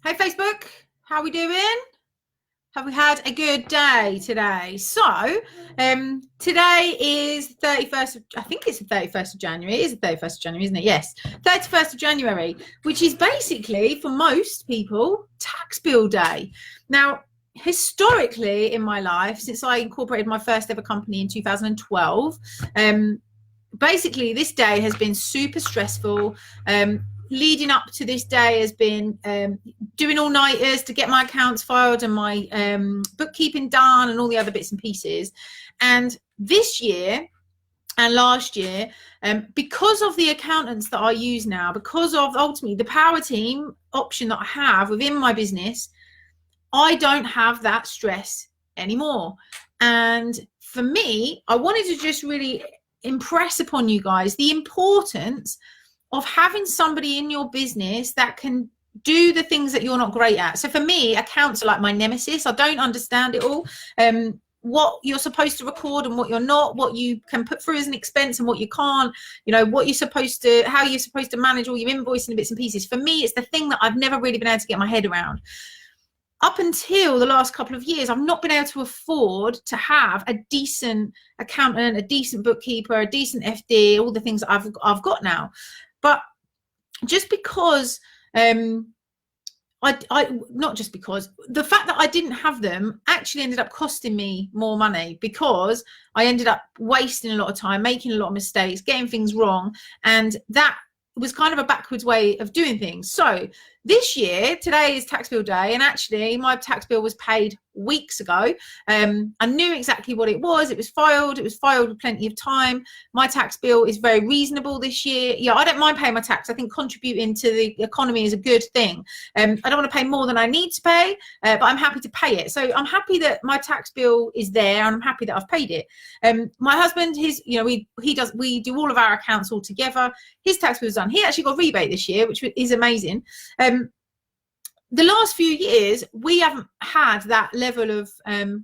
Hey Facebook, how are we doing? Have we had a good day today? So today is 31st of, I think it's the 31st of January. It is the 31st of January, isn't it? Yes, 31st of January, which is basically, for most people, tax bill day. Now, historically in my life, since I incorporated my first ever company in 2012, basically this day has been super stressful. Leading up to this day has been doing all-nighters to get my accounts filed and my bookkeeping done and all the other bits and pieces. And this year and last year, because of the accountants that I use now, because of ultimately the power team option that I have within my business, I don't have that stress anymore. And for me, I wanted to just really impress upon you guys the importance of having somebody in your business that can do the things that you're not great at. So for me, accounts are like my nemesis. I don't understand it all. What you're supposed to record and what you're not, what you can put through as an expense and what you can't, you know, what you're supposed to, how you're supposed to manage all your invoicing and bits and pieces. For me, it's the thing that I've never really been able to get my head around. Up until the last couple of years, I've not been able to afford to have a decent accountant, a decent bookkeeper, a decent FD, all the things that I've got now. But just because not just because, the fact that I didn't have them actually ended up costing me more money, because I ended up wasting a lot of time, making a lot of mistakes, getting things wrong, and that was kind of a backwards way of doing things. So this year, today is tax bill day, and actually my tax bill was paid weeks ago. I knew exactly what it was. It was filed with plenty of time. My tax bill is very reasonable this year. Yeah, I don't mind paying my tax. I think contributing to the economy is a good thing. I don't want to pay more than I need to pay, but I'm happy to pay it. So I'm happy that my tax bill is there, and I'm happy that I've paid it. My husband, we do all of our accounts all together. His tax bill is done. He actually got a rebate this year, which is amazing. The last few years, we haven't had that level of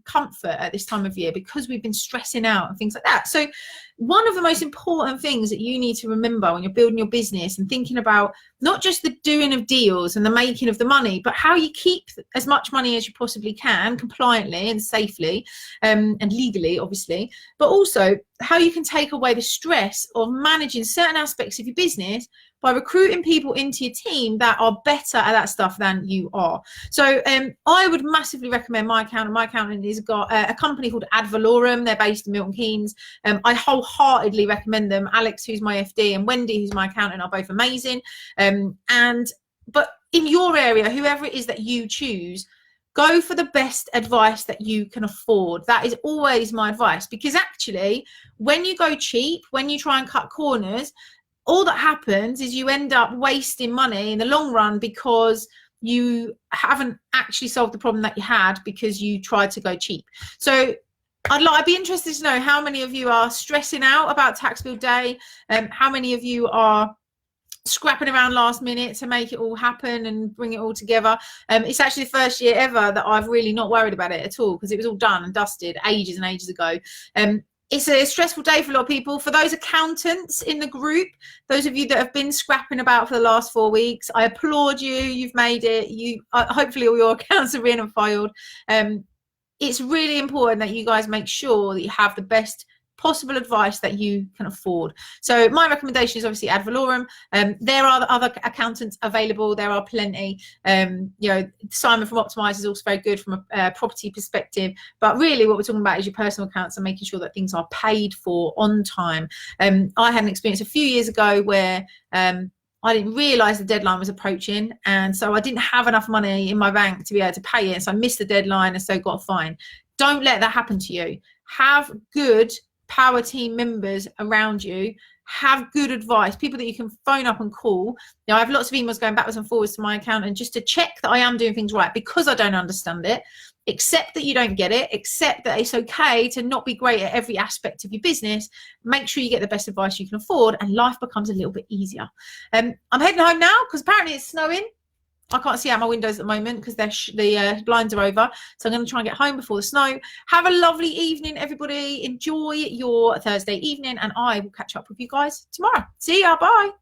comfort at this time of year because we've been stressing out and things like that. So one of the most important things that you need to remember when you're building your business and thinking about not just the doing of deals and the making of the money, but how you keep as much money as you possibly can, compliantly and safely, and legally, obviously, but also how you can take away the stress of managing certain aspects of your business by recruiting people into your team that are better at that stuff than you are. So I would massively recommend my accountant. My accountant has got a company called Ad Valorem. They're based in Milton Keynes. I wholeheartedly recommend them. Alex, who's my FD, and Wendy, who's my accountant, are both amazing. But in your area, whoever it is that you choose, go for the best advice that you can afford. That is always my advice, because actually when you go cheap, when you try and cut corners, all that happens is you end up wasting money in the long run because you haven't actually solved the problem that you had because you tried to go cheap. So I'd be interested to know how many of you are stressing out about tax bill day, how many of you are scrapping around last minute to make it all happen and bring it all together. It's actually the first year ever that I've really not worried about it at all, because it was all done and dusted ages and ages ago. It's a stressful day for a lot of people. For those accountants in the group, those of you that have been scrapping about for the last 4 weeks, I applaud you. You've made it. Hopefully all your accounts are in and filed. It's really important that you guys make sure that you have the best possible advice that you can afford. So my recommendation is obviously Ad Valorem. There are other accountants available. There are plenty. Simon from Optimize is also very good from a property perspective. But really what we're talking about is your personal accounts and making sure that things are paid for on time. I had an experience a few years ago where I didn't realise the deadline was approaching, and so I didn't have enough money in my bank to be able to pay it. So I missed the deadline and so got a fine. Don't let that happen to you. Have good power team members around you. Have good advice, people that you can phone up and call. I have lots of emails going backwards and forwards to my accountant just to check that I am doing things right, because I don't understand it. Accept that you don't get it. Accept that it's okay to not be great at every aspect of your business. Make sure you get the best advice you can afford, and life becomes a little bit easier. I'm heading home now because apparently it's snowing. I can't see out my windows at the moment because the blinds are over. So I'm going to try and get home before the snow. Have a lovely evening, everybody. Enjoy your Thursday evening, and I will catch up with you guys tomorrow. See ya. Bye.